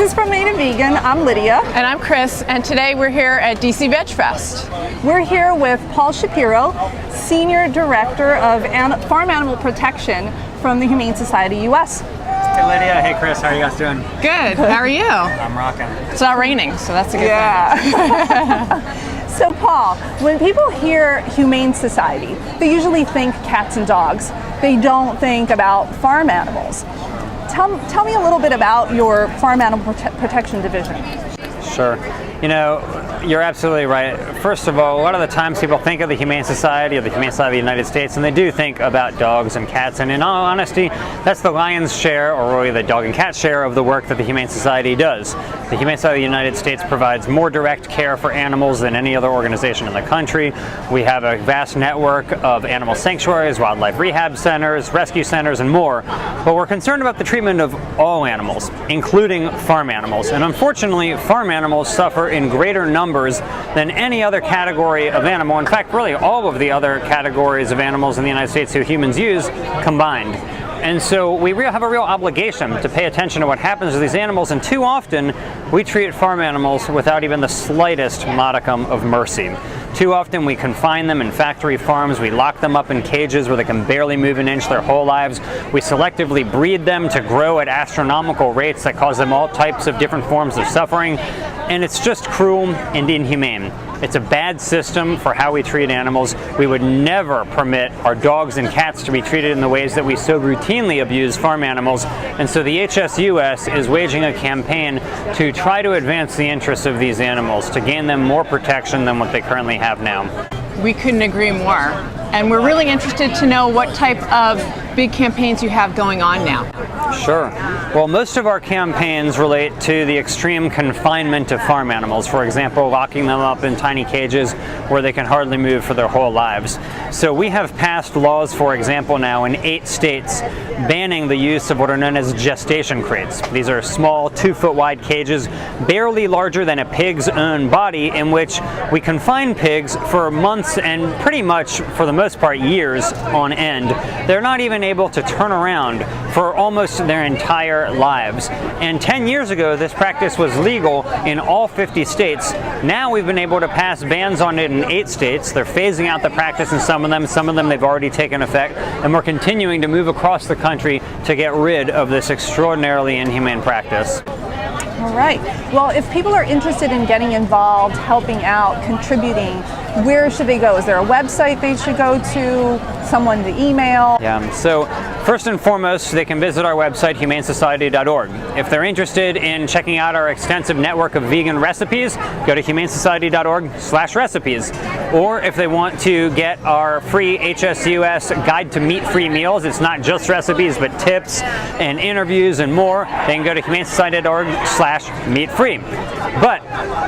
is From Maine and Vegan. I'm Lydia. And I'm Chris, and today we're here at DC VegFest. We're here with Paul Shapiro, Senior Director of Farm Animal Protection from the Humane Society US. Hey Lydia, hey Chris, how are you guys doing? Good, how are you? I'm rocking. It's not raining, so that's a good thing. So Paul, when people hear Humane Society, they usually think cats and dogs. They don't think about farm animals. Tell me a little bit about your Farm Animal Protection Division. Sure. You know, you're absolutely right. First of all, a lot of the times people think of the Humane Society or the Humane Society of the United States, and they do think about dogs and cats, and in all honesty, that's the lion's share, or really the dog and cat share, of the work that the Humane Society does. The Humane Society of the United States provides more direct care for animals than any other organization in the country. We have a vast network of animal sanctuaries, wildlife rehab centers, rescue centers, and more, but we're concerned about the treatment of all animals, including farm animals, and unfortunately, farm animals suffer in greater numbers than any other category of animal. In fact, really all of the other categories of animals in the United States who humans use combined. And so we have a real obligation to pay attention to what happens to these animals, and too often we treat farm animals without even the slightest modicum of mercy. Too often we confine them in factory farms, we lock them up in cages where they can barely move an inch their whole lives, we selectively breed them to grow at astronomical rates that cause them all types of different forms of suffering, and it's just cruel and inhumane. It's a bad system for how we treat animals. We would never permit our dogs and cats to be treated in the ways that we so routinely abuse farm animals, and so the HSUS is waging a campaign to try to advance the interests of these animals, to gain them more protection than what they currently have now. We couldn't agree more. And we're really interested to know what type of big campaigns you have going on now. Sure. Well, most of our campaigns relate to the extreme confinement of farm animals. For example, locking them up in tiny cages where they can hardly move for their whole lives. So we have passed laws, for example, now in 8 states banning the use of what are known as gestation crates. These are small 2-foot wide cages, barely larger than a pig's own body, in which we confine pigs for months and pretty much, for the most part, years on end. They're not even able to turn around for almost their entire lives. And 10 years ago, this practice was legal in all 50 states. Now we've been able to pass bans on it in 8 states. They're phasing out the practice in some of them they've already taken effect, and we're continuing to move across the country to get rid of this extraordinarily inhumane practice. All right. Well, if people are interested in getting involved, helping out, contributing, where should they go? Is there a website they should go to? Someone to email? Yeah. So first and foremost, they can visit our website, humanesociety.org. If they're interested in checking out our extensive network of vegan recipes, go to humanesociety.org/recipes. Or if they want to get our free HSUS Guide to Meat-Free Meals, it's not just recipes, but tips and interviews and more, they can go to humanesociety.org/meat-free. But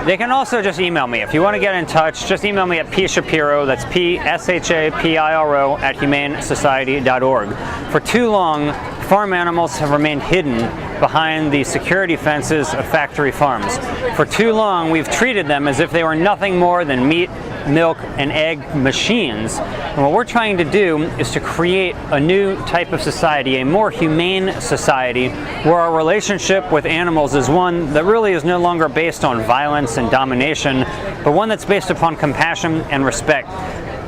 they can also just email me. If you want to get in touch, just email me at pshapiro, that's P-S-H-A-P-I-R-O, at humanesociety.org. For too long, farm animals have remained hidden behind the security fences of factory farms. For too long, we've treated them as if they were nothing more than meat, milk, and egg machines. And what we're trying to do is to create a new type of society, a more humane society, where our relationship with animals is one that really is no longer based on violence and domination, but one that's based upon compassion and respect.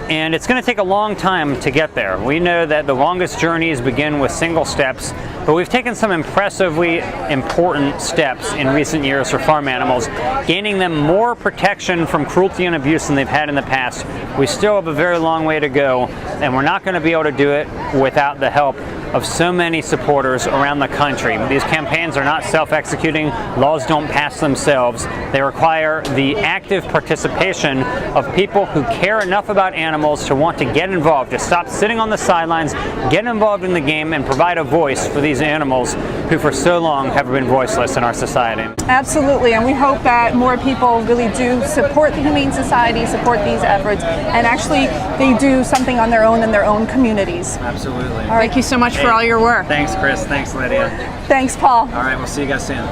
And it's going to take a long time to get there. We know that the longest journeys begin with single steps, but we've taken some impressively important steps in recent years for farm animals, gaining them more protection from cruelty and abuse than they've had in the past. We still have a very long way to go, and we're not going to be able to do it without the help of so many supporters around the country. These campaigns are not self-executing. Laws don't pass themselves. They require the active participation of people who care enough about animals to want to get involved, to stop sitting on the sidelines, get involved in the game, and provide a voice for these animals who for so long have been voiceless in our society. Absolutely, and we hope that more people really do support the Humane Society, support these efforts, and actually they do something on their own in their own communities. Absolutely. All right. Thank you so much for all your work. Thanks, Chris. Thanks, Lydia. Thanks, Paul. All right, we'll see you guys soon.